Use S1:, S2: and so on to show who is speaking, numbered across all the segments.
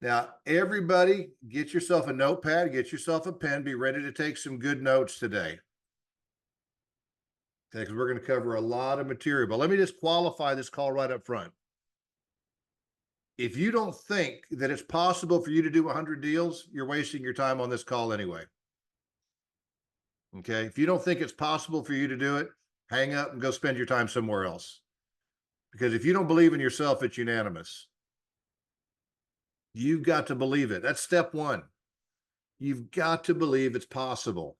S1: Now, everybody get yourself a notepad, get yourself a pen, be ready to take some good notes today. Okay, because we're going to cover a lot of material. But let me just qualify this call right up front. If you don't think that it's possible for you to do 100 deals, you're wasting your time on this call anyway. Okay, if you don't think it's possible for you to do it, hang up and go spend your time somewhere else. Because if you don't believe in yourself, it's unanimous. You've got to believe it. That's step one. You've got to believe it's possible.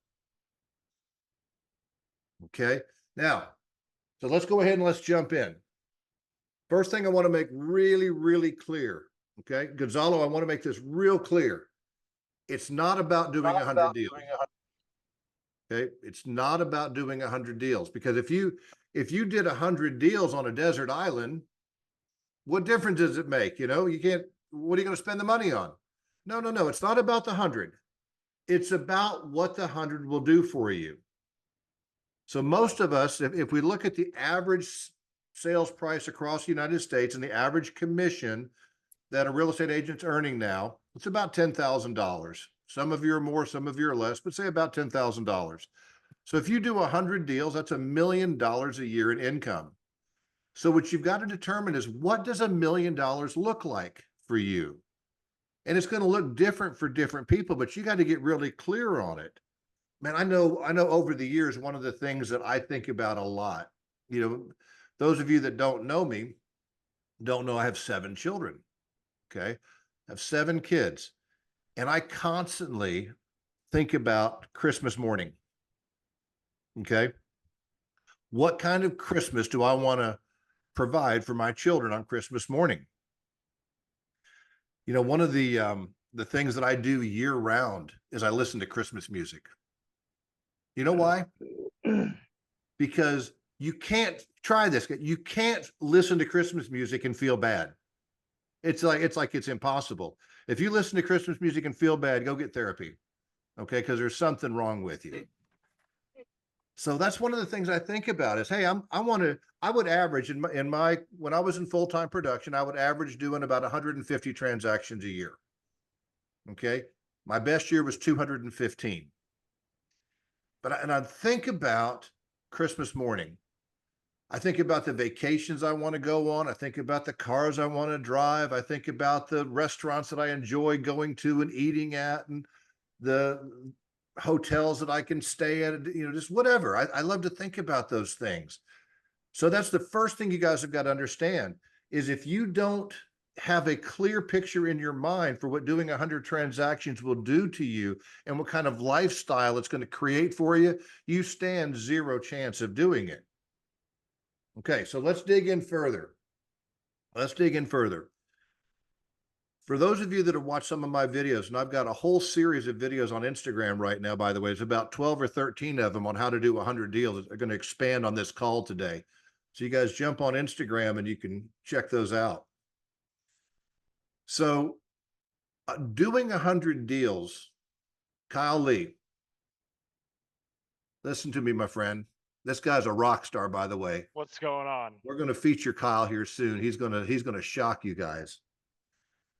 S1: Okay, now, so let's go ahead and let's jump in. First thing I want to make really, really clear. Okay, Gonzalo, I want to make this real clear. It's not about doing 100 deals. Okay, it's not about doing 100 deals, because if you did 100 deals on a desert island, what difference does it make? You can't. What are you going to spend the money on? No. It's not about the 100. It's about what the 100 will do for you. So most of us, if we look at the average sales price across the United States and the average commission that a real estate agent's earning now, it's about $10,000. Some of you are more, some of you are less, but say about $10,000. So if you do 100 deals, that's $1 million a year in income. So what you've got to determine is, what does $1 million look like for you? And it's going to look different for different people, but you got to get really clear on it. Man, I know over the years, one of the things that I think about a lot, those of you that don't know me don't know I have 7 children. Okay. I have 7 kids, and I constantly think about Christmas morning. Okay. What kind of Christmas do I want to provide for my children on Christmas morning? One of the things that I do year round is I listen to Christmas music. You know why? Because you can't try this. You can't listen to Christmas music and feel bad. It's like it's impossible. If you listen to Christmas music and feel bad, go get therapy. Okay, because there's something wrong with you. So that's one of the things I think about is, hey, I would average in my when I was in full-time production, I would average doing about 150 transactions a year. Okay, my best year was 215. But I think about Christmas morning. I think about the vacations I want to go on. I think about the cars I want to drive. I think about the restaurants that I enjoy going to and eating at, and the hotels that I can stay at, just whatever. I love to think about those things. So that's the first thing you guys have got to understand is, if you don't have a clear picture in your mind for what doing 100 transactions will do to you and what kind of lifestyle it's going to create for you, you stand zero chance of doing it. Okay, so let's dig in further. For those of you that have watched some of my videos, and I've got a whole series of videos on Instagram right now, by the way, it's about 12 or 13 of them on how to do 100 deals. They're going to expand on this call today. So you guys jump on Instagram and you can check those out. So doing 100 deals, Kyle Lee, listen to me, my friend. This guy's a rock star, by the way.
S2: What's going on?
S1: We're going to feature Kyle here soon. He's going to shock you guys.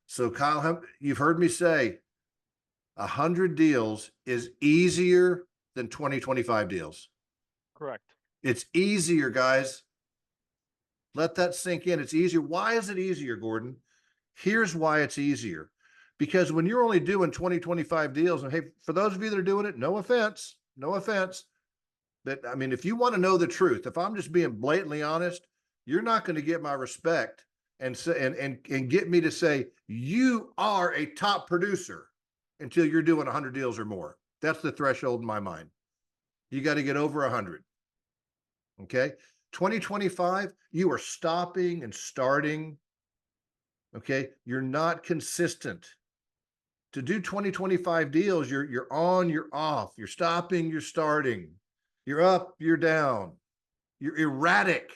S1: So Kyle, you've heard me say 100 deals is easier than 20-25 deals.
S2: Correct.
S1: It's easier, guys. Let that sink in. It's easier. Why is it easier, Gordon? Here's why it's easier. Because when you're only doing 20-25 deals, and hey, for those of you that are doing it, no offense, but I mean, if you want to know the truth, if I'm just being blatantly honest, you're not going to get my respect and get me to say you are a top producer until you're doing 100 deals or more. That's the threshold in my mind. You got to get over 100. Okay. 20-25, you are stopping and starting. Okay. You're not consistent. To do 20-25 deals, you're on, you're off, you're stopping, you're starting, you're up, you're down, you're erratic.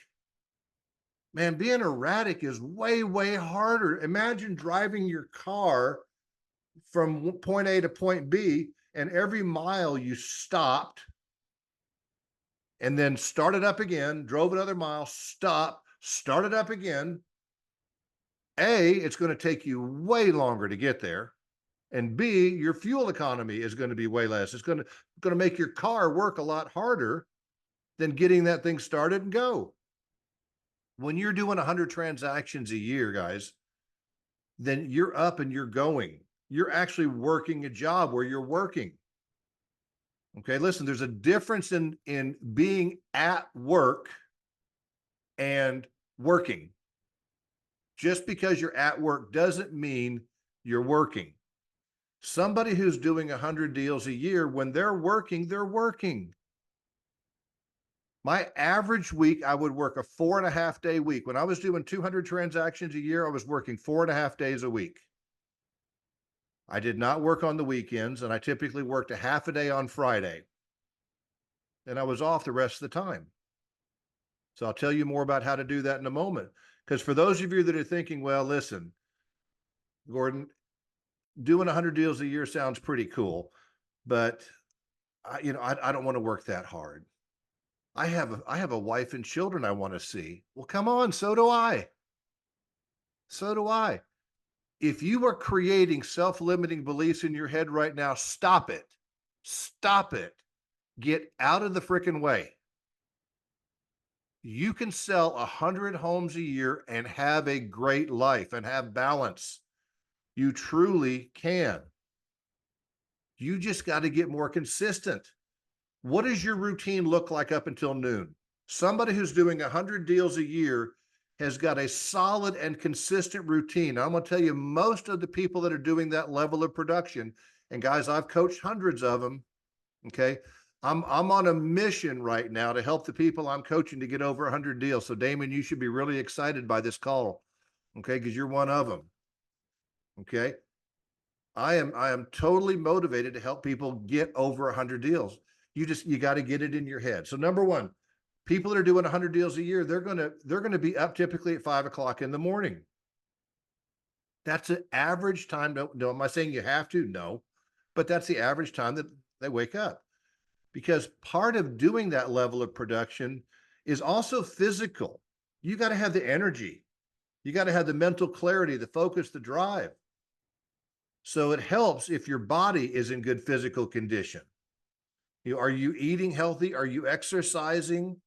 S1: Man, being erratic is way, way harder. Imagine driving your car from point A to point B, and every mile you stopped and then started up again, drove another mile, stopped, started up again. A, it's going to take you way longer to get there. And B, your fuel economy is going to be way less. It's going to make your car work a lot harder than getting that thing started and go. When you're doing 100 transactions a year, guys, then you're up and you're going. You're actually working a job where you're working. Okay, listen, there's a difference in being at work and working. Just because you're at work doesn't mean you're working. Somebody who's doing 100 deals a year, when they're working, they're working. My average week, I would work a 4.5 day week. When I was doing 200 transactions a year, I was working 4.5 days a week. I did not work on the weekends, and I typically worked a half a day on Friday. And I was off the rest of the time. So I'll tell you more about how to do that in a moment. Because for those of you that are thinking, well, listen, Gordon, doing 100 deals a year sounds pretty cool, but I don't want to work that hard. I have a wife and children I want to see. Well, come on, so do I. So do I. If you are creating self-limiting beliefs in your head right now, stop it. Stop it. Get out of the freaking way. You can sell 100 homes a year and have a great life and have balance. You truly can. You just got to get more consistent. What does your routine look like up until noon? Somebody who's doing 100 deals a year has got a solid and consistent routine. I'm going to tell you, most of the people that are doing that level of production, and guys, I've coached hundreds of them. Okay. I'm on a mission right now to help the people I'm coaching to get over 100 deals. So Damon, you should be really excited by this call. Okay. Because you're one of them. Okay. I am totally motivated to help people get over 100 deals. You got to get it in your head. So number one, people that are doing 100 deals a year, they're going to be up typically at 5 o'clock in the morning. That's an average time. No, am I saying you have to? No, but that's the average time that they wake up, because part of doing that level of production is also physical. You got to have the energy. You got to have the mental clarity, the focus, the drive. So it helps if your body is in good physical condition. Are you eating healthy? Are you exercising?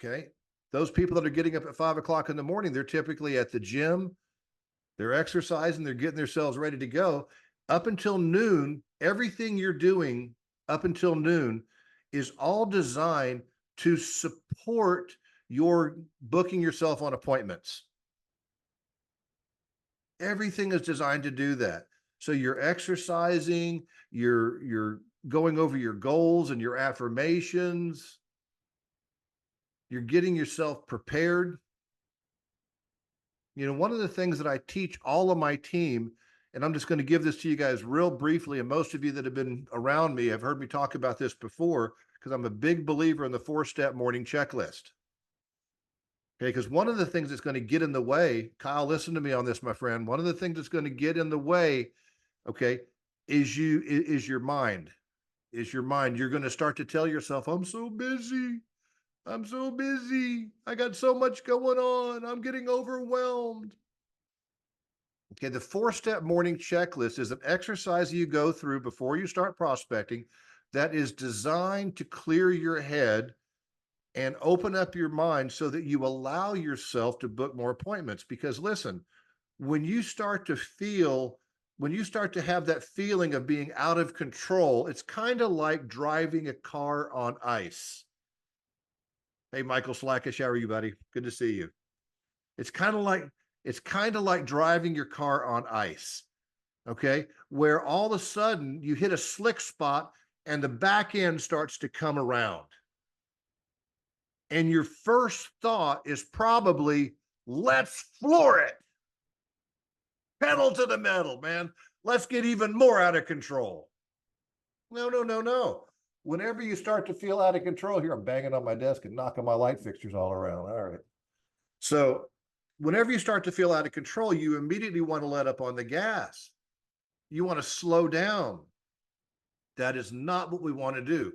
S1: Okay. Those people that are getting up at 5 o'clock in the morning, they're typically at the gym, they're exercising, they're getting themselves ready to go. Up until noon, everything you're doing up until noon is all designed to support your booking yourself on appointments. Everything is designed to do that. So you're exercising, you're going over your goals and your affirmations, you're getting yourself prepared. One of the things that I teach all of my team, and I'm just going to give this to you guys real briefly, and most of you that have been around me have heard me talk about this before, because I'm a big believer in the 4-step morning checklist. Okay, because one of the things that's going to get in the way, Kyle, listen to me on this, my friend. One of the things that's going to get in the way, okay, is your mind. Is your mind. You're going to start to tell yourself, I'm so busy. I'm so busy. I got so much going on. I'm getting overwhelmed. Okay, the 4-step morning checklist is an exercise you go through before you start prospecting that is designed to clear your head and open up your mind so that you allow yourself to book more appointments. Because listen, when you start to have that feeling of being out of control, it's kind of like driving a car on ice. Hey, Michael Slackish, how are you, buddy? Good to see you. It's kind of like driving your car on ice. Okay, where all of a sudden you hit a slick spot and the back end starts to come around. And your first thought is probably, let's floor it. Pedal to the metal, man. Let's get even more out of control. No. Whenever you start to feel out of control, here I'm banging on my desk and knocking my light fixtures all around. All right. So whenever you start to feel out of control, you immediately want to let up on the gas. You want to slow down. That is not what we want to do.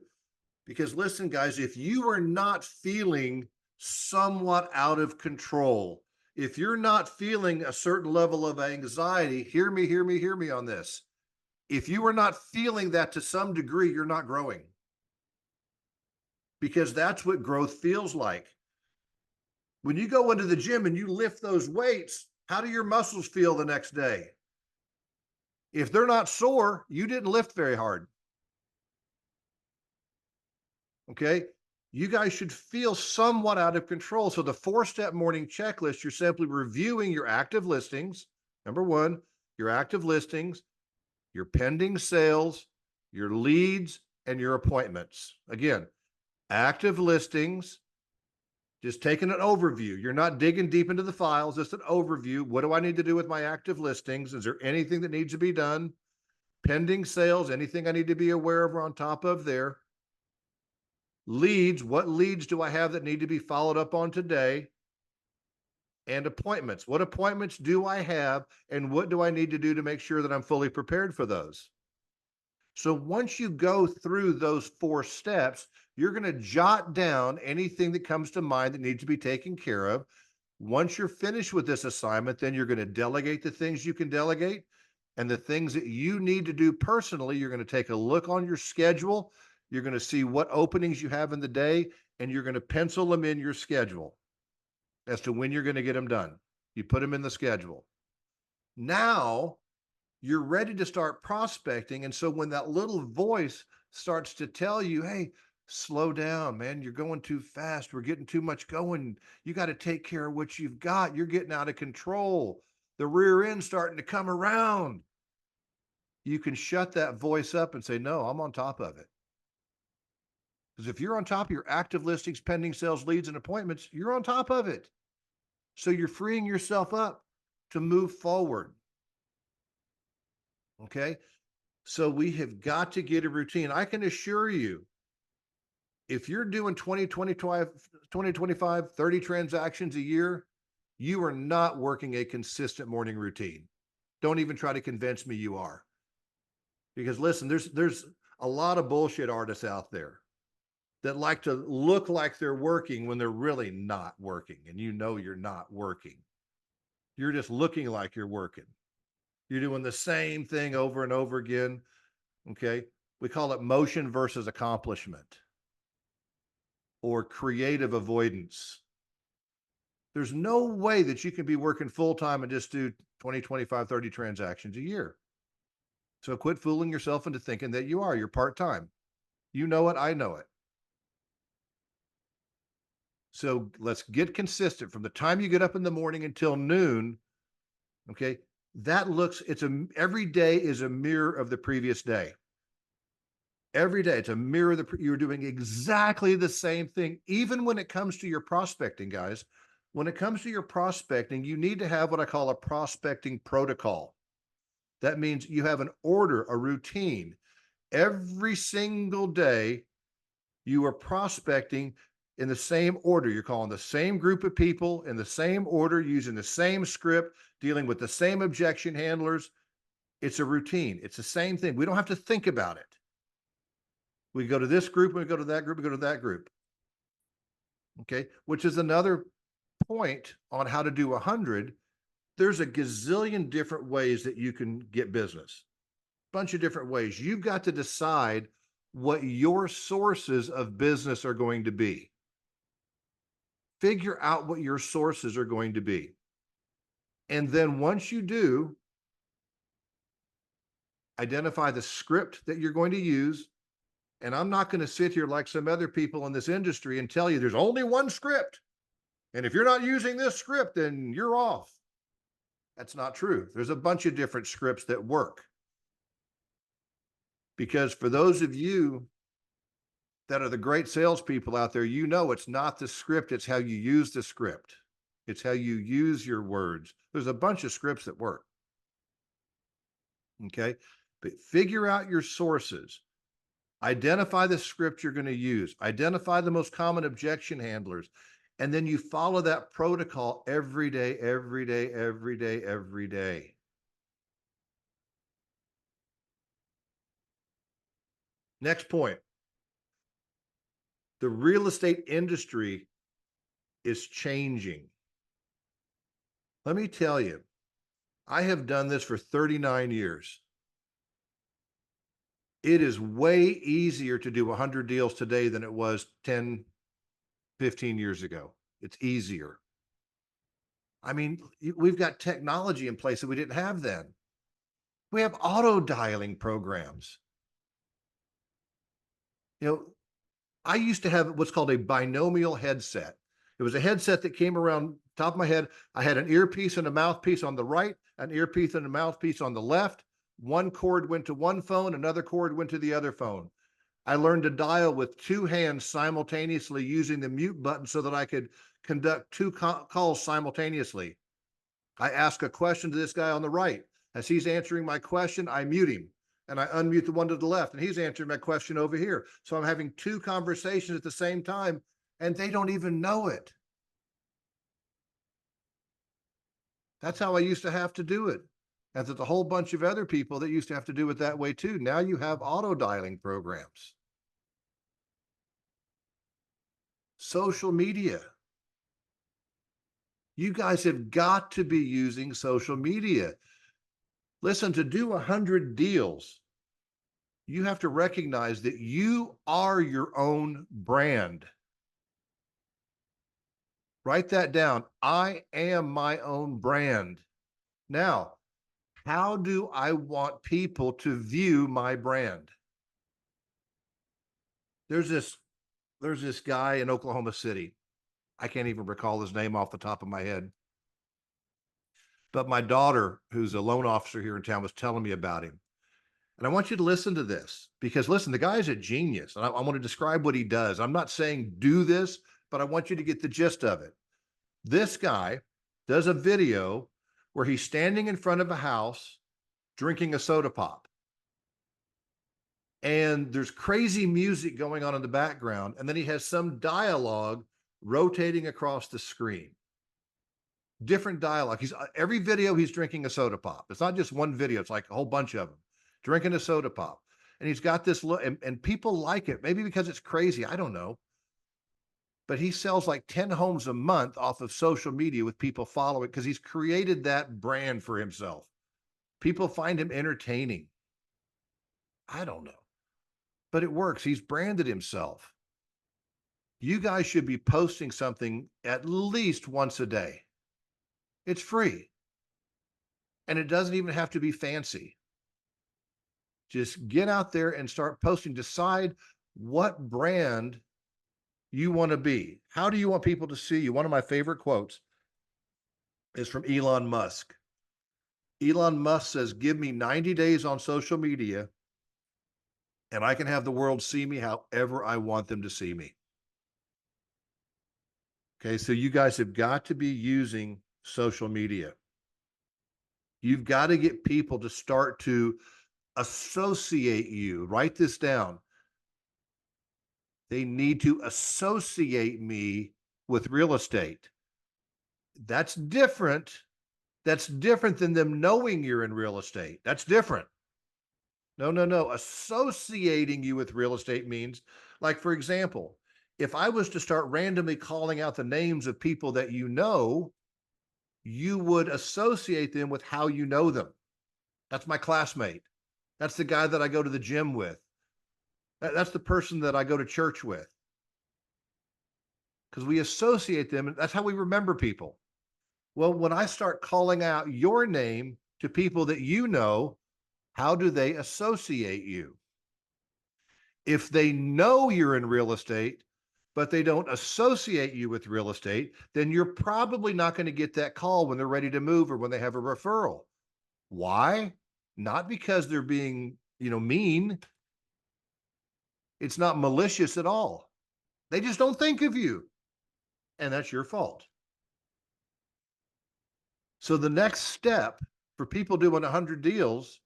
S1: Because listen, guys, if you are not feeling somewhat out of control, If you're not feeling a certain level of anxiety, hear me on this. If you are not feeling that to some degree, you're not growing, because that's what growth feels like. When you go into the gym and you lift those weights, how do your muscles feel the next day? If they're not sore, you didn't lift very hard. Okay. You guys should feel somewhat out of control. So, the 4-step morning checklist, you're simply reviewing your active listings. Number one, your active listings, your pending sales, your leads, and your appointments. Again, active listings, just taking an overview. You're not digging deep into the files, just an overview. What do I need to do with my active listings? Is there anything that needs to be done? Pending sales, anything I need to be aware of or on top of there? Leads, what leads do I have that need to be followed up on today? And appointments, what appointments do I have, and what do I need to do to make sure that I'm fully prepared for those? So once you go through those 4 steps, you're going to jot down anything that comes to mind that needs to be taken care of. Once you're finished with this assignment, then you're going to delegate the things you can delegate, and the things that you need to do personally, you're going to take a look on your schedule. You're going to see what openings you have in the day, and you're going to pencil them in your schedule as to when you're going to get them done. You put them in the schedule. Now you're ready to start prospecting. And so when that little voice starts to tell you, hey, slow down, man, you're going too fast, we're getting too much going, you got to take care of what you've got, you're getting out of control, the rear end's starting to come around, you can shut that voice up and say, no, I'm on top of it. Because if you're on top of your active listings, pending sales, leads, and appointments, you're on top of it. So you're freeing yourself up to move forward. Okay. So we have got to get a routine. I can assure you, if you're doing 20, 25, 20, 25, 30 transactions a year, you are not working a consistent morning routine. Don't even try to convince me you are. Because listen, there's a lot of bullshit artists out there that like to look like they're working when they're really not working. And you know you're not working. You're just looking like you're working. You're doing the same thing over and over again. Okay. We call it motion versus accomplishment, or creative avoidance. There's no way that you can be working full time and just do 20, 25, 30 transactions a year. So quit fooling yourself into thinking that you are. You're part time. You know it. I know it. So let's get consistent from the time you get up in the morning until noon. Okay. That looks, every day is a mirror of the previous day. Every day it's a mirror of you're doing exactly the same thing. Even when it comes to your prospecting, guys, when it comes to your prospecting, you need to have what I call a prospecting protocol. That means you have an order, a routine. Every single day, you are prospecting in the same order. You're calling the same group of people in the same order, using the same script, dealing with the same objection handlers. It's a routine. It's the same thing. We don't have to think about it. We go to this group, we go to that group, we go to that group. Okay, which is another point on how to do 100. There's a gazillion different ways that you can get business. Bunch of different ways. You've got to decide what your sources of business are going to be. Figure out what your sources are going to be. And then once you do, identify the script that you're going to use. And I'm not going to sit here like some other people in this industry and tell you there's only one script. And if you're not using this script, then you're off. That's not true. There's a bunch of different scripts that work. Because for those of you that are the great salespeople out there, you know it's not the script, it's how you use the script. It's how you use your words. There's a bunch of scripts that work. Okay. But figure out your sources. Identify the script you're going to use. Identify the most common objection handlers. And then you follow that protocol every day, every day, every day, every day. Next point. The real estate industry is changing. Let me tell you, I have done this for 39 years. It is way easier to do 100 deals today than it was 10, 15 years ago. It's easier. I mean, we've got technology in place that we didn't have then. We have auto dialing programs. You know, I used to have what's called a binomial headset. It was a headset that came around top of my head. I had an earpiece and a mouthpiece on the right, an earpiece and a mouthpiece on the left. One cord went to one phone, another cord went to the other phone. I learned to dial with two hands simultaneously using the mute button so that I could conduct two calls simultaneously. I ask a question to this guy on the right. As he's answering my question, I mute him and I unmute the one to the left, and he's answering my question over here. So I'm having two conversations at the same time, and they don't even know it. That's how I used to have to do it. And there's a whole bunch of other people that used to have to do it that way too. Now you have auto dialing programs. Social media. You guys have got to be using social media. Listen, to do 100 deals, you have to recognize that you are your own brand. Write that down. I am my own brand. Now, how do I want people to view my brand? There's this guy in Oklahoma City. I can't even recall his name off the top of my head. But my daughter, who's a loan officer here in town, was telling me about him. And I want you to listen to this because, listen, the guy's a genius. And I want to describe what he does. I'm not saying do this, but I want you to get the gist of it. This guy does a video where he's standing in front of a house drinking a soda pop. And there's crazy music going on in the background. And then he has some dialogue rotating across the screen. Different dialogue. Every video he's drinking a soda pop. It's not just one video, it's like a whole bunch of them drinking a soda pop. And he's got this look, and people like it, maybe because it's crazy. I don't know. But he sells like 10 homes a month off of social media with people following because he's created that brand for himself. People find him entertaining. I don't know. But it works. He's branded himself. You guys should be posting something at least once a day. It's free. And it doesn't even have to be fancy. Just get out there and start posting. Decide what brand you want to be. How do you want people to see you? One of my favorite quotes is from Elon Musk. Elon Musk says, give me 90 days on social media and I can have the world see me however I want them to see me. Okay, so you guys have got to be using social media. You've got to get people to start to associate you. Write this down. They need to associate me with real estate. That's different. That's different than them knowing you're in real estate. That's different. No. Associating you with real estate means, like, for example, if I was to start randomly calling out the names of people that you know, you would associate them with how you know them. That's my classmate. That's the guy that I go to the gym with. That's the person that I go to church with. Because we associate them, and that's how we remember people. Well, when I start calling out your name to people that you know, how do they associate you? If they know you're in real estate, but they don't associate you with real estate, then you're probably not going to get that call when they're ready to move or when they have a referral. Why? Not because they're being, mean. It's not malicious at all. They just don't think of you. And that's your fault. So the next step for people doing 100 deals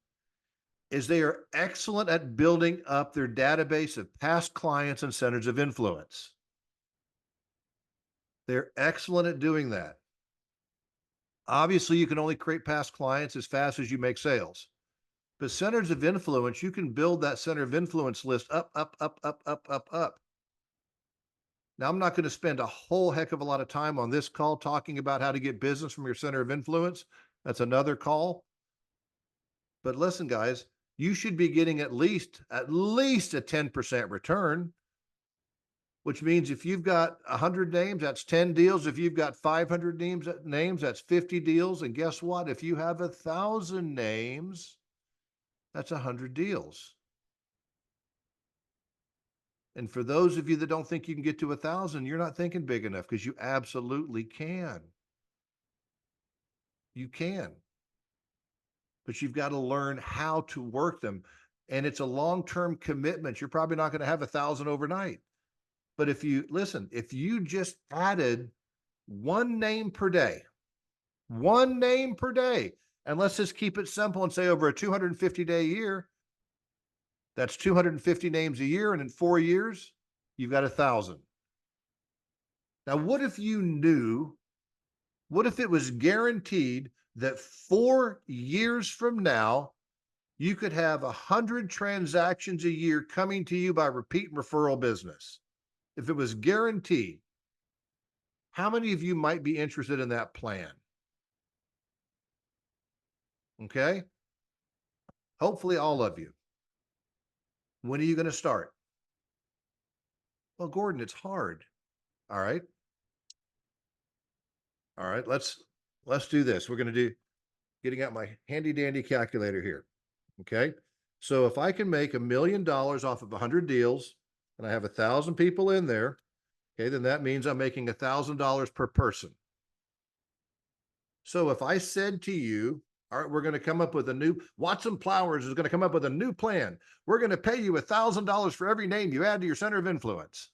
S1: is they are excellent at building up their database of past clients and centers of influence. They're excellent at doing that. Obviously, you can only create past clients as fast as you make sales. But centers of influence, you can build that center of influence list up. Now, I'm not going to spend a whole heck of a lot of time on this call talking about how to get business from your center of influence. That's another call. But listen, guys, you should be getting at least a 10% return, which means if you've got 100 names, that's 10 deals. If you've got 500 names, that's 50 deals. And guess what? If you have 1,000 names, that's 100 deals. And for those of you that don't think you can get to 1,000, you're not thinking big enough, because you absolutely can. You can. But you've got to learn how to work them. And it's a long-term commitment. You're probably not going to have 1,000 overnight. But if you just added one name per day, and let's just keep it simple and say over a 250-day year, that's 250 names a year. And in 4 years, you've got 1,000. Now, what if it was guaranteed that 4 years from now, you could have 100 transactions a year coming to you by repeat and referral business? If it was guaranteed, how many of you might be interested in that plan? Okay. Hopefully all of you. When are you going to start? Well, Gordon, it's hard. All right. Let's do this. We're going to do, getting out my handy dandy calculator here. Okay. So if I can make $1 million off of 100 deals, and I have 1,000 people in there, okay, then that means I'm making $1,000 per person. So if I said to you, all right, we're going to come up with a new, Watson Plowers is going to come up with a new plan. We're going to pay you $1,000 for every name you add to your center of influence.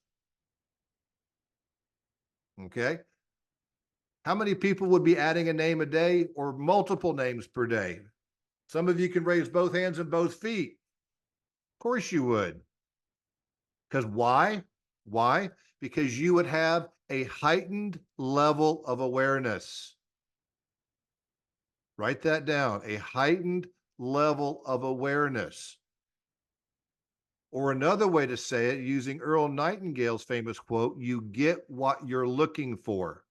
S1: Okay. How many people would be adding a name a day, or multiple names per day? Some of you can raise both hands and both feet. Of course you would. Because why? Why? Because you would have a heightened level of awareness. Write that down, a heightened level of awareness. Or another way to say it, using Earl Nightingale's famous quote, you get what you're looking for.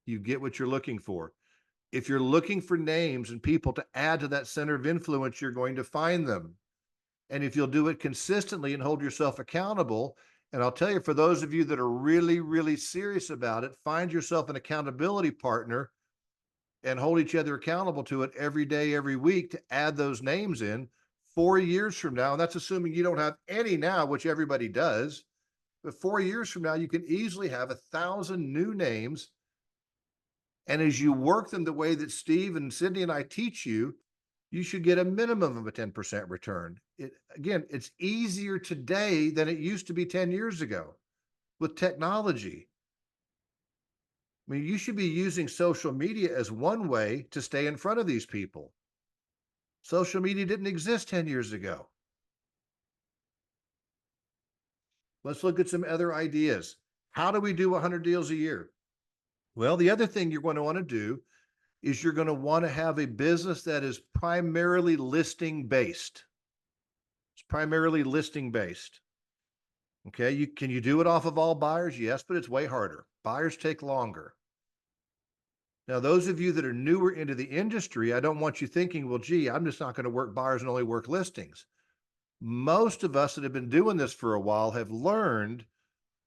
S1: You get what you're looking for. If you're looking for names and people to add to that center of influence, you're going to find them. And if you'll do it consistently and hold yourself accountable, and I'll tell you, for those of you that are really, really serious about it, find yourself an accountability partner and hold each other accountable to it every day, every week, to add those names in 4 years from now. And that's assuming you don't have any now, which everybody does. But 4 years from now, you can easily have 1,000 new names. And as you work them the way that Steve and Cindy and I teach you, you should get a minimum of a 10% return. It's easier today than it used to be 10 years ago with technology. I mean, you should be using social media as one way to stay in front of these people. Social media didn't exist 10 years ago. Let's look at some other ideas. How do we do 100 deals a year? Well, the other thing you're going to want to do is you're going to want to have a business that is primarily listing based. It's primarily listing based. Okay. Can you do it off of all buyers? Yes, but it's way harder. Buyers take longer. Now, those of you that are newer into the industry, I don't want you thinking, well, gee, I'm just not going to work buyers and only work listings. Most of us that have been doing this for a while have learned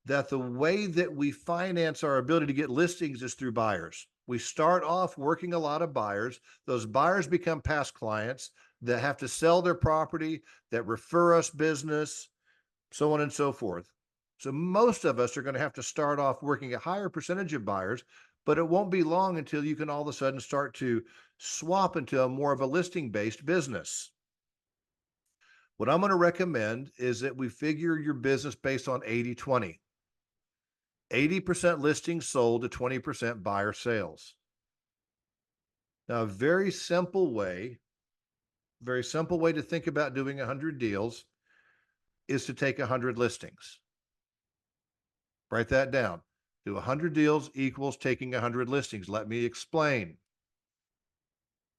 S1: that the way that we finance our ability to get listings is through buyers. We start off working a lot of buyers. Those buyers become past clients that have to sell their property, that refer us business, so on and so forth. So most of us are going to have to start off working a higher percentage of buyers, but it won't be long until you can all of a sudden start to swap into a more of a listing-based business. What I'm going to recommend is that we figure your business based on 80-20. 80% listings sold to 20% buyer sales. Now, a very simple way to think about doing 100 deals is to take 100 listings. Write that down. Do 100 deals equals taking 100 listings. Let me explain.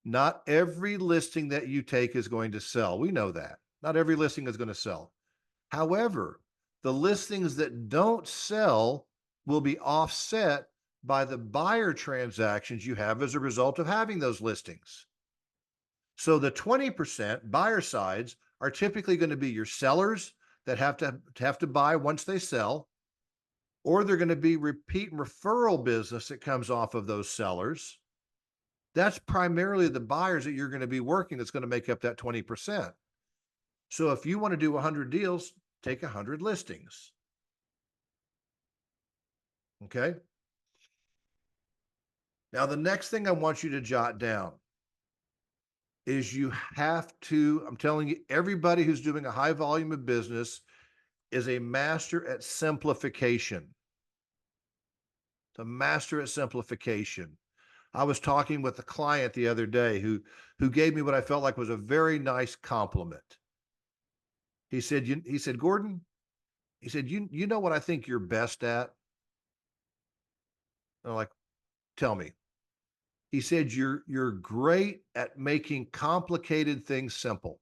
S1: Not every listing that you take is going to sell. We know that. Not every listing is going to sell. However, the listings that don't sell will be offset by the buyer transactions you have as a result of having those listings. So the 20% buyer sides are typically going to be your sellers that have to buy once they sell, or they're going to be repeat and referral business that comes off of those sellers. That's primarily the buyers that you're going to be working that's going to make up that 20%. So if you want to do 100 deals, take 100 listings. Okay. Now, the next thing I want you to jot down is you have to, I'm telling you, everybody who's doing a high volume of business is a master at simplification. It's a master at simplification. I was talking with a client the other day who gave me what I felt like was a very nice compliment. He said, Gordon, he said, you know what I think you're best at? I'm like, tell me. He said, you're great at making complicated things simple.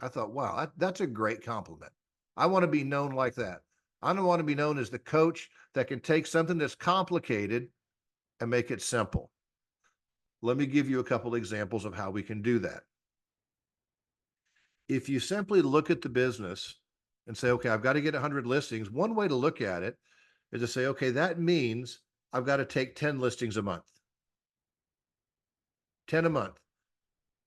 S1: I thought, wow, that's a great compliment. I want to be known like that. I don't want to be known as the coach that can take something that's complicated and make it simple. Let me give you a couple examples of how we can do that. If you simply look at the business and say, okay, I've got to get 100 listings, one way to look at it is to say, okay, that means I've got to take 10 listings a month. 10 a month.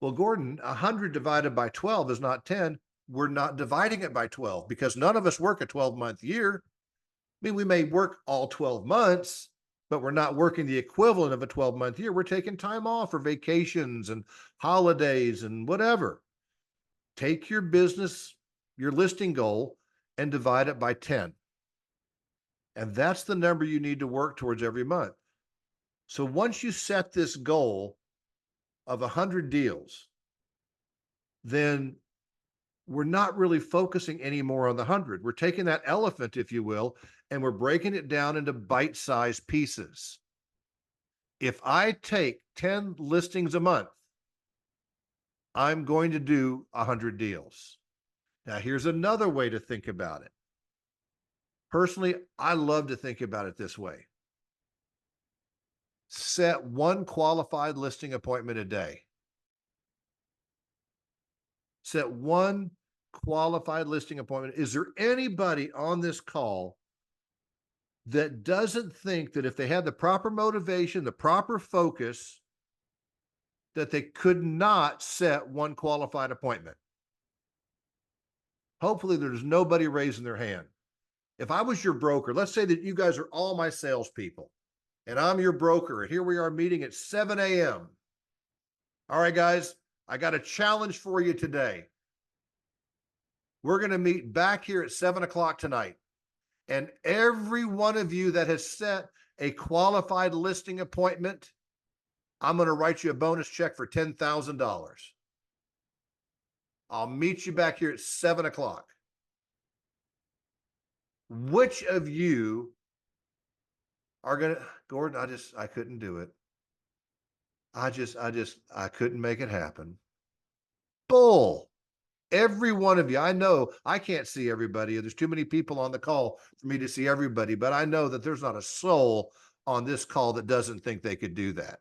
S1: Well, Gordon, 100 divided by 12 is not 10. We're not dividing it by 12 because none of us work a 12-month year. I mean, we may work all 12 months, but we're not working the equivalent of a 12-month year. We're taking time off for vacations and holidays and whatever. Take your business, your listing goal, and divide it by 10. And that's the number you need to work towards every month. So once you set this goal of 100 deals, then we're not really focusing anymore on the 100. We're taking that elephant, if you will, and we're breaking it down into bite-sized pieces. If I take 10 listings a month, I'm going to do 100 deals. Now, here's another way to think about it. Personally, I love to think about it this way. Set one qualified listing appointment a day. Set one qualified listing appointment. Is there anybody on this call that doesn't think that if they had the proper motivation, the proper focus, that they could not set one qualified appointment? Hopefully there's nobody raising their hand. If I was your broker, let's say that you guys are all my salespeople and I'm your broker, and here we are meeting at 7 a.m. All right, guys, I got a challenge for you today. We're going to meet back here at 7 o'clock tonight. And every one of you that has set a qualified listing appointment, I'm going to write you a bonus check for $10,000. I'll meet you back here at 7 o'clock. Which of you are going to, Gordon, I couldn't do it. I couldn't make it happen. Bull. Every one of you, I know I can't see everybody. There's too many people on the call for me to see everybody, but I know that there's not a soul on this call that doesn't think they could do that.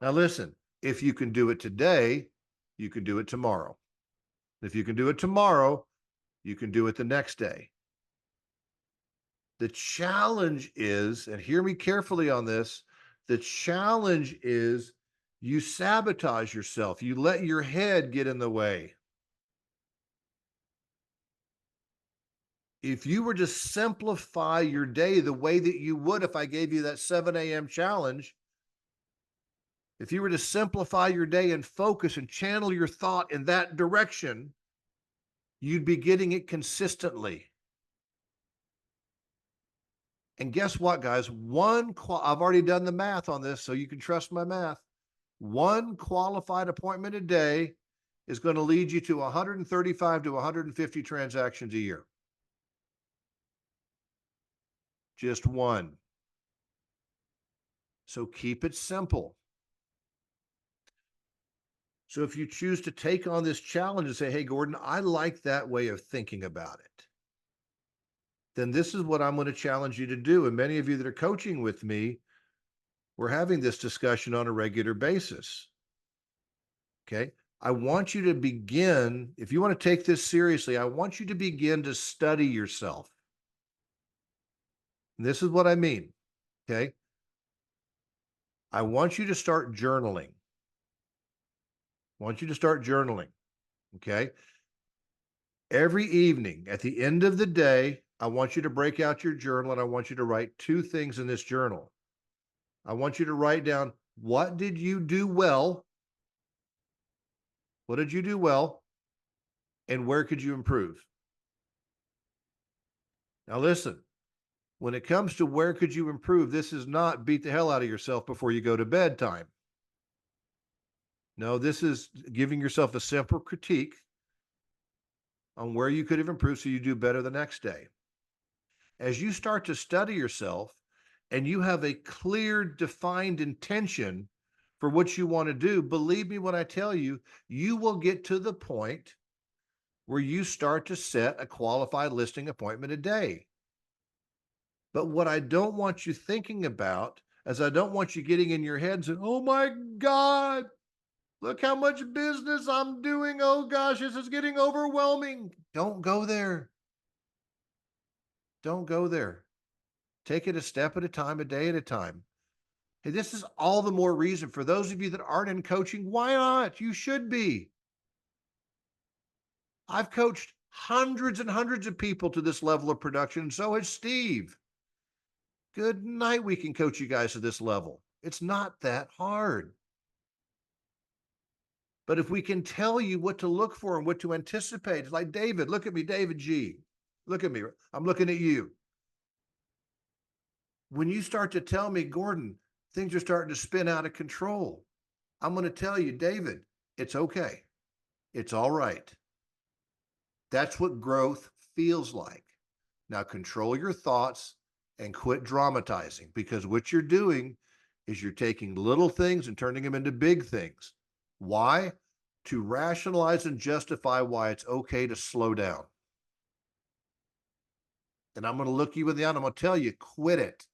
S1: Now, listen, if you can do it today, you can do it tomorrow. If you can do it tomorrow, you can do it the next day. The challenge is, and hear me carefully on this, the challenge is you sabotage yourself. You let your head get in the way. If you were to simplify your day the way that you would if I gave you that 7 a.m. challenge, if you were to simplify your day and focus and channel your thought in that direction, you'd be getting it consistently. And guess what, guys? I've already done the math on this, so you can trust my math. One qualified appointment a day is going to lead you to 135 to 150 transactions a year. Just one. So keep it simple. So if you choose to take on this challenge and say, hey, Gordon, I like that way of thinking about it, then this is what I'm going to challenge you to do. And many of you that are coaching with me, we're having this discussion on a regular basis. Okay. I want you to begin, if you want to take this seriously, I want you to begin to study yourself. And this is what I mean. Okay. I want you to start journaling. I want you to start journaling. Okay. Every evening at the end of the day, I want you to break out your journal and I want you to write 2 things in this journal. I want you to write down, what did you do well? What did you do well? And where could you improve? Now, listen, when it comes to where could you improve, this is not beat the hell out of yourself before you go to bed time. No, this is giving yourself a simple critique on where you could have improved so you do better the next day. As you start to study yourself and you have a clear, defined intention for what you want to do, believe me when I tell you, you will get to the point where you start to set a qualified listing appointment a day. But what I don't want you thinking about is I don't want you getting in your head and saying, oh my God, look how much business I'm doing. Oh gosh, this is getting overwhelming. Don't go there. Don't go there. Take it a step at a time, a day at a time. Hey, this is all the more reason for those of you that aren't in coaching. Why not? You should be. I've coached hundreds and hundreds of people to this level of production, and so has Steve. Good night. We can coach you guys to this level. It's not that hard. But if we can tell you what to look for and what to anticipate, it's like David, look at me, David G. Look at me. I'm looking at you. When you start to tell me, Gordon, things are starting to spin out of control, I'm going to tell you, David, it's okay. It's all right. That's what growth feels like. Now control your thoughts and quit dramatizing, because what you're doing is you're taking little things and turning them into big things. Why? To rationalize and justify why it's okay to slow down. And I'm going to look you in the eye and I'm going to tell you, quit it.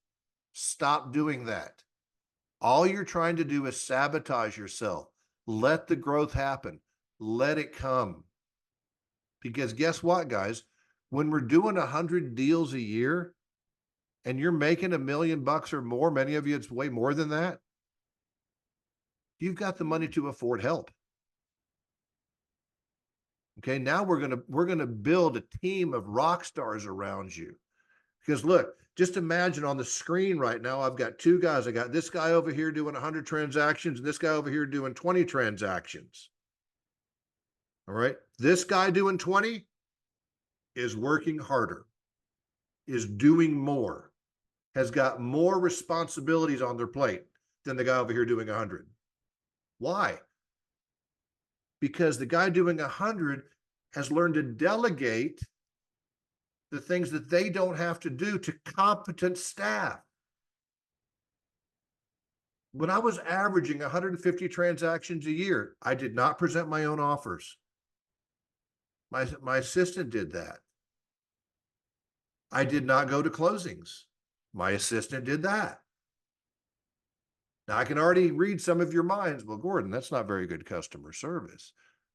S1: Stop doing that. All you're trying to do is sabotage yourself. Let the growth happen. Let it come. Because guess what, guys? When we're doing 100 deals a year and you're making $1 million or more, many of you, it's way more than that. You've got the money to afford help. Okay, now we're gonna build a team of rock stars around you. Because look, just imagine on the screen right now, I've got 2 guys. I got this guy over here doing 100 transactions and this guy over here doing 20 transactions. All right, this guy doing 20 is working harder, is doing more, has got more responsibilities on their plate than the guy over here doing 100. Why? Because the guy doing 100 has learned to delegate the things that they don't have to do to competent staff. When I was averaging 150 transactions a year, I did not present my own offers. My assistant did that. I did not go to closings. My assistant did that. Now I can already read some of your minds. Well, Gordon, that's not very good customer service.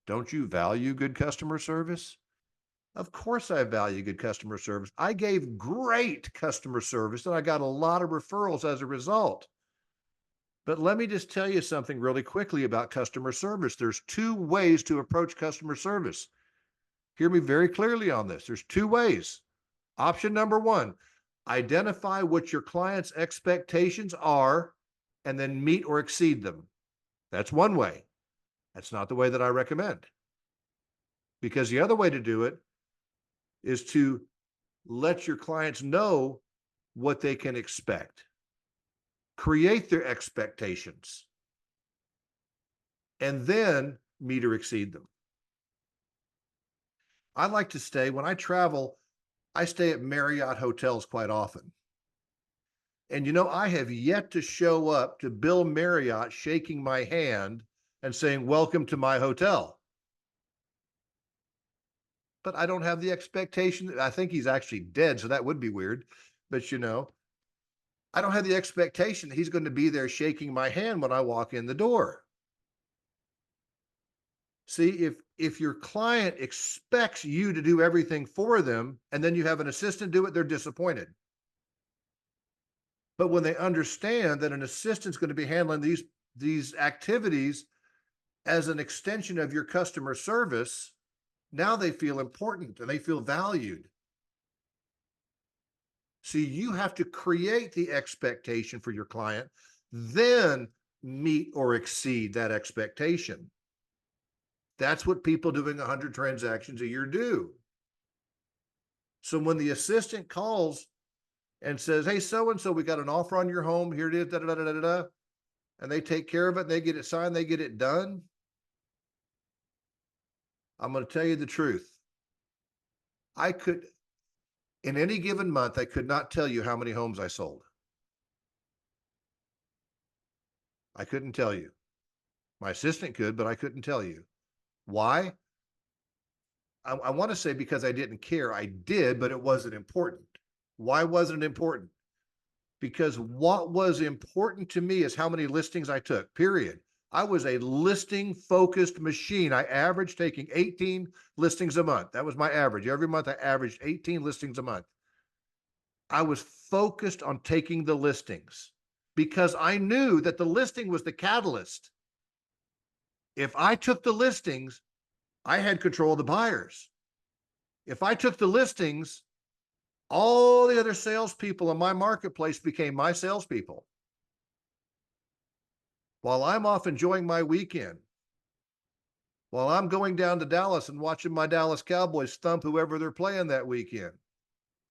S1: Don't you value good customer service? Of course I value good customer service. I gave great customer service and I got a lot of referrals as a result. But let me just tell you something really quickly about customer service. There's 2 ways to approach customer service. Hear me very clearly on this. There's 2 ways. Option number 1, identify what your client's expectations are and then meet or exceed them. That's one way. That's not the way that I recommend. Because the other way to do it is to let your clients know what they can expect. Create their expectations and then meet or exceed them. I like to stay, when I travel, I stay at Marriott hotels quite often. And I have yet to show up to Bill Marriott shaking my hand and saying, welcome to my hotel. But I don't have the expectation. I think he's actually dead, so that would be weird. But I don't have the expectation that he's going to be there shaking my hand when I walk in the door. See, if your client expects you to do everything for them and then you have an assistant do it, they're disappointed. But when they understand that an assistant's going to be handling these activities as an extension of your customer service, now they feel important and they feel valued. See, you have to create the expectation for your client, then meet or exceed that expectation. That's what people doing 100 transactions a year do. So when the assistant calls and says, hey, so-and-so, we got an offer on your home, here it is, da, da, da, da, da, da, and they take care of it, and they get it signed, they get it done, I'm going to tell you the truth. In any given month, I could not tell you how many homes I sold. I couldn't tell you. My assistant could, but I couldn't tell you. Why? I want to say because I didn't care. I did, but it wasn't important. Why wasn't it important? Because what was important to me is how many listings I took, period. I was a listing focused machine. I averaged taking 18 listings a month. That was my average. Every month I averaged 18 listings a month. I was focused on taking the listings because I knew that the listing was the catalyst. If I took the listings, I had control of the buyers. If I took the listings, all the other salespeople in my marketplace became my salespeople. While I'm off enjoying my weekend, while I'm going down to Dallas and watching my Dallas Cowboys thump whoever they're playing that weekend,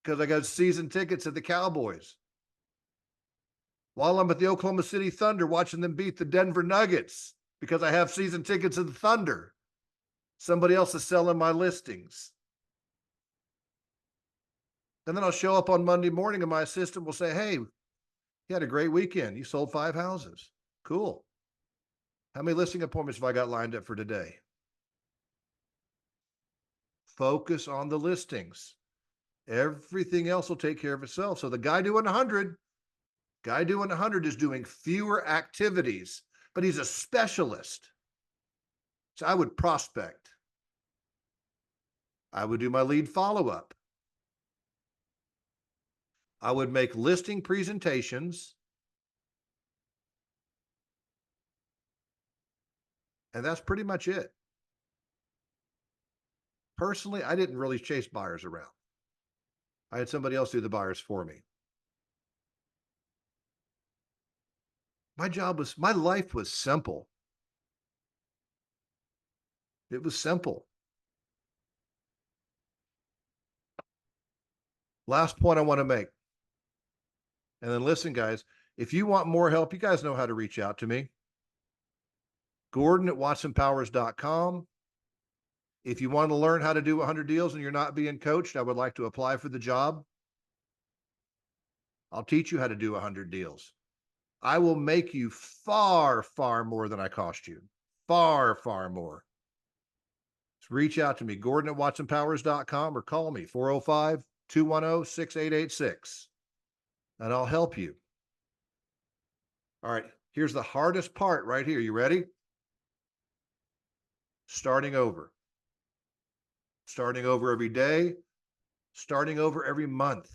S1: because I got season tickets at the Cowboys. While I'm at the Oklahoma City Thunder watching them beat the Denver Nuggets, because I have season tickets at the Thunder. Somebody else is selling my listings. And then I'll show up on Monday morning and my assistant will say, hey, you had a great weekend. You sold 5 houses. Cool. How many listing appointments have I got lined up for today? Focus on the listings. Everything else will take care of itself. So the guy doing 100 is doing fewer activities, but he's a specialist. So I would prospect. I would do my lead follow-up. I would make listing presentations. And that's pretty much it. Personally, I didn't really chase buyers around. I had somebody else do the buyers for me. My life was simple. It was simple. Last point I want to make. And then listen, guys, if you want more help, you guys know how to reach out to me. Gordon at watsonpowers.com. If you want to learn how to do 100 deals and you're not being coached, I would like to apply for the job. I'll teach you how to do 100 deals. I will make you far, far more than I cost you. Far, far more. So reach out to me, Gordon at watsonpowers.com, or call me, 405-210-6886, and I'll help you. All right, here's the hardest part right here. You ready? Starting over. Starting over every day, starting over every month.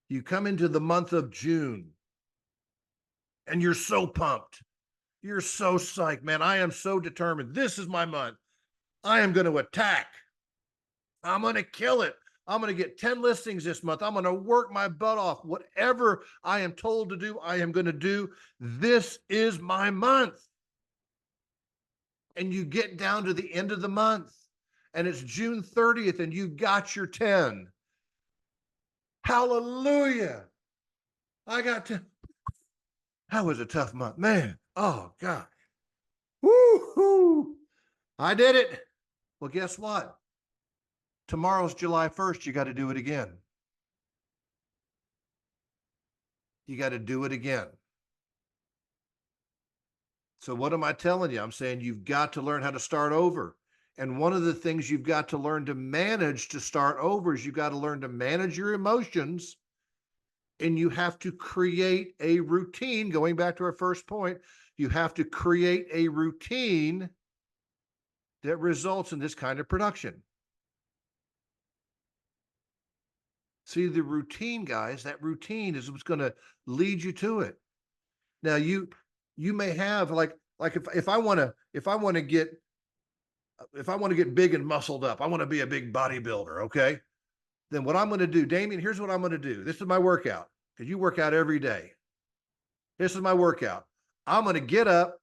S1: You come into the month of June and you're so pumped. You're so psyched, man. I am so determined. This is my month. I am going to attack. I'm going to kill it. I'm going to get 10 listings this month. I'm going to work my butt off. Whatever I am told to do, I am going to do. This is my month. And you get down to the end of the month and it's June 30th and you got your 10. Hallelujah. I got 10. That was a tough month, man. Oh God. Woo-hoo. I did it. Well, guess what? Tomorrow's July 1st. You got to do it again. You got to do it again. So what am I telling you? I'm saying you've got to learn how to start over. And one of the things you've got to learn to manage to start over is you've got to learn to manage your emotions, and you have to create a routine. Going back to our first point, you have to create a routine that results in this kind of production. See, the routine, guys, that routine is what's going to lead you to it. Now you may have like if I want to get big and muscled up, I want to be a big bodybuilder, okay? Then what I'm going to do, Damien, here's what I'm going to do. This is my workout, because you work out every day. This is my workout. I'm going to get up,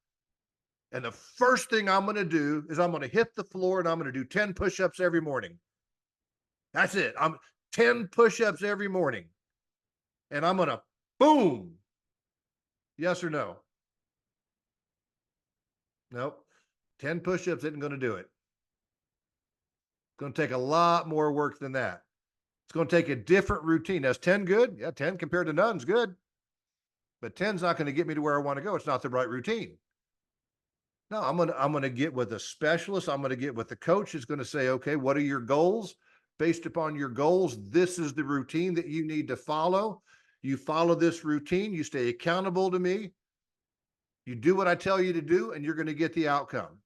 S1: and the first thing I'm going to do is I'm going to hit the floor, and I'm going to do 10 push-ups every morning. That's it. I'm 10 push-ups every morning. And I'm going to boom. Yes or no? Nope. 10 push-ups isn't going to do it. It's going to take a lot more work than that. It's going to take a different routine. That's 10 good? Yeah, 10 compared to none's good. But 10's not going to get me to where I want to go. It's not the right routine. No, I'm going to get with a specialist. I'm going to get with the coach who's going to say, okay, what are your goals? Based upon your goals, this is the routine that you need to follow. You follow this routine. You stay accountable to me. You do what I tell you to do, and you're going to get the outcome.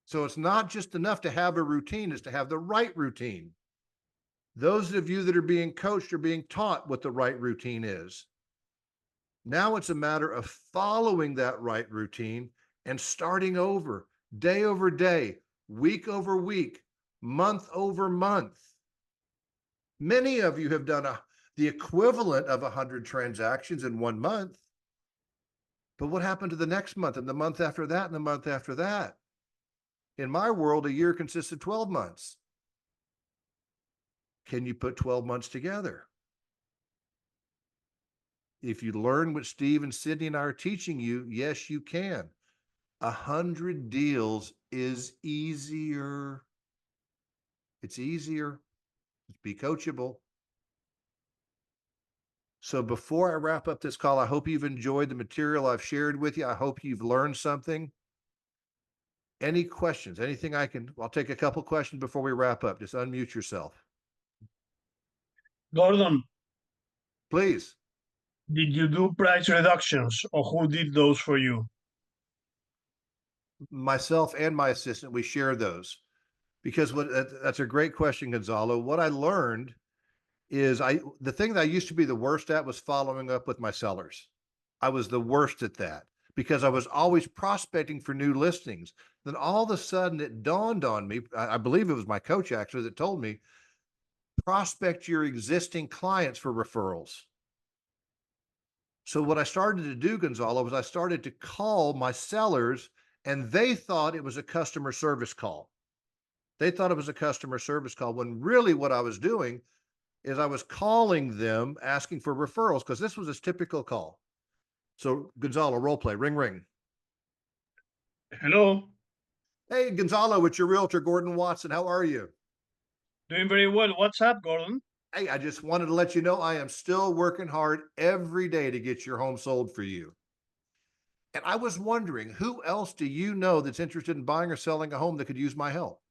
S1: So it's not just enough to have a routine, it's to have the right routine. Those of you that are being coached are being taught what the right routine is. Now it's a matter of following that right routine and starting over, day over day, week over week, month over month. Many of you have done the equivalent of 100 transactions in 1 month. But what happened to the next month and the month after that and the month after that? In my world, a year consists of 12 months. Can you put 12 months together? If you learn what Steve and Sydney and I are teaching you, yes, you can. 100 deals is easier. It's easier. Be coachable. So before I wrap up this call, I hope you've enjoyed the material I've shared with you. I hope you've learned something. Any questions? Anything I'll take a couple questions before we wrap up. Just unmute yourself.
S2: Gordon,
S1: Please.
S2: did you do price reductions, or who did those for you?
S1: Myself and my assistant, we share those, because that's a great question, Gonzalo. What I learned is the thing that I used to be the worst at was following up with my sellers. I was the worst at that because I was always prospecting for new listings. Then all of a sudden it dawned on me, I believe it was my coach actually that told me, prospect your existing clients for referrals. So what I started to do, Gonzalo, was I started to call my sellers, and they thought it was a customer service call. They thought it was a customer service call, when really what I was doing is I was calling them asking for referrals, because this was a typical call. So Gonzalo, role play, ring, ring.
S2: Hello.
S1: Hey, Gonzalo, it's your realtor, Gordon Watson. How are you?
S2: Doing very well. What's up, Gordon?
S1: Hey, I just wanted to let you know I am still working hard every day to get your home sold for you. And I was wondering, who else do you know that's interested in buying or selling a home that could use my help?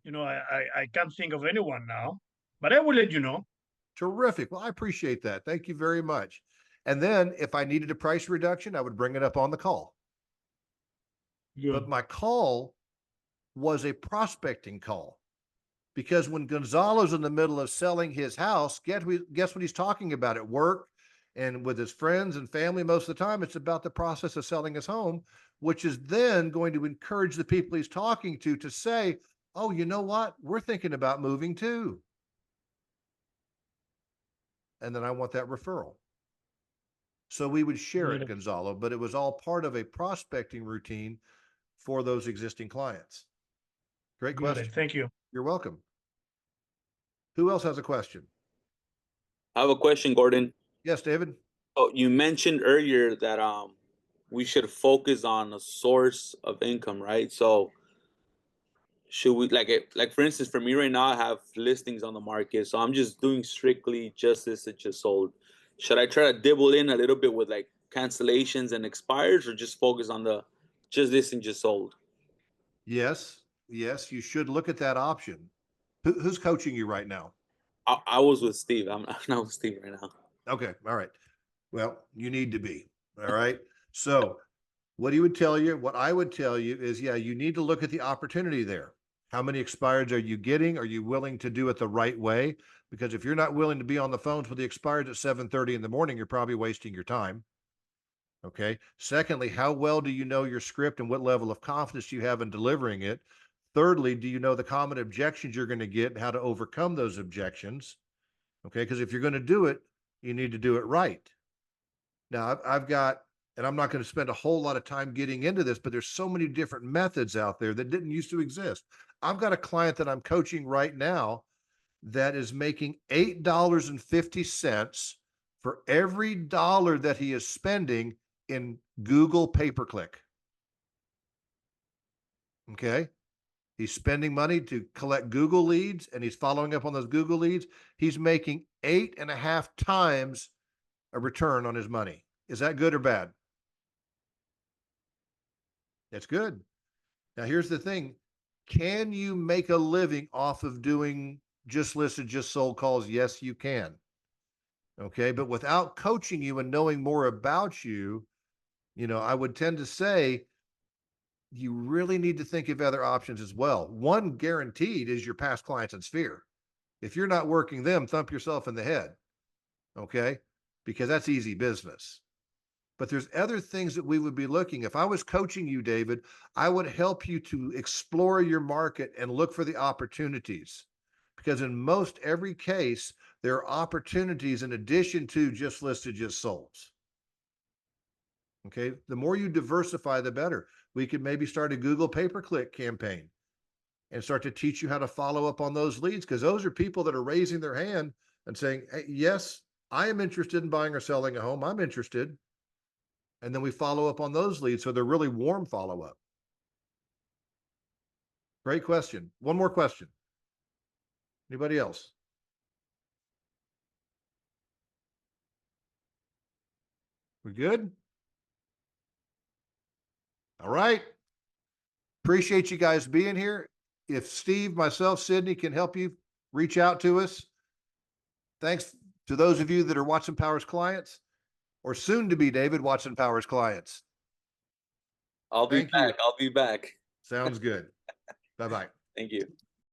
S2: I can't think of anyone now, but I will let you know.
S1: Terrific. Well, I appreciate that. Thank you very much. And then if I needed a price reduction, I would bring it up on the call.
S2: Good.
S1: But my call was a prospecting call, because when Gonzalo's in the middle of selling his house, guess what he's talking about at work and with his friends and family? Most of the time, it's about the process of selling his home, which is then going to encourage the people he's talking to say, oh, you know what? We're thinking about moving too. And then I want that referral. So we would share it, Gonzalo, but it was all part of a prospecting routine for those existing clients. Great question.
S2: Thank you.
S1: You're welcome. Who else has a question?
S3: I have a question, Gordon.
S1: Yes, David.
S3: Oh, you mentioned earlier that we should focus on a source of income, right? So should we, like for instance, for me right now, I have listings on the market, so I'm just doing strictly just this that just sold. should I try to dibble in a little bit with like cancellations and expires, or just focus on the just this and just sold?
S1: Yes, yes, you should look at that option. Who's coaching you right now?
S3: I was with Steve. I'm not with Steve right now.
S1: Okay, all right. Well, you need to be. All right. So what he would tell you, what I would tell you is, yeah, you need to look at the opportunity there. How many expireds are you getting? Are you willing to do it the right way? Because if you're not willing to be on the phones with the expireds at 7:30 in the morning, you're probably wasting your time. Okay. Secondly, how well do you know your script and what level of confidence do you have in delivering it? Thirdly, do you know the common objections you're going to get and how to overcome those objections? Okay. Because if you're going to do it, you need to do it right. Now, I've got, and I'm not going to spend a whole lot of time getting into this, but there's so many different methods out there that didn't used to exist. I've got a client that I'm coaching right now that is making $8.50 for every dollar that he is spending in Google pay-per-click. Okay. He's spending money to collect Google leads and he's following up on those Google leads. He's making 8.5 times a return on his money. Is that good or bad? That's good. Now, here's the thing. Can you make a living off of doing just listed, just sold calls? Yes, you can. Okay. But without coaching you and knowing more about you, I would tend to say you really need to think of other options as well. One guaranteed is your past clients and sphere. If you're not working them, thump yourself in the head. Okay. Because that's easy business. But there's other things that we would be looking. If I was coaching you, David, I would help you to explore your market and look for the opportunities. Because in most every case, there are opportunities in addition to just listed, just sold. Okay. The more you diversify, the better. We could maybe start a Google pay-per-click campaign and start to teach you how to follow up on those leads. Because those are people that are raising their hand and saying, hey, yes, I am interested in buying or selling a home. I'm interested. And then we follow up on those leads. So they're really warm follow-up. Great question. One more question. Anybody else? We good? All right. Appreciate you guys being here. If Steve, myself, Sydney can help you, reach out to us. Thanks to those of you that are Watson Powers clients or soon to be David Watson Powers clients.
S3: I'll be back. I'll be back.
S1: Sounds good. Bye-bye.
S3: Thank you.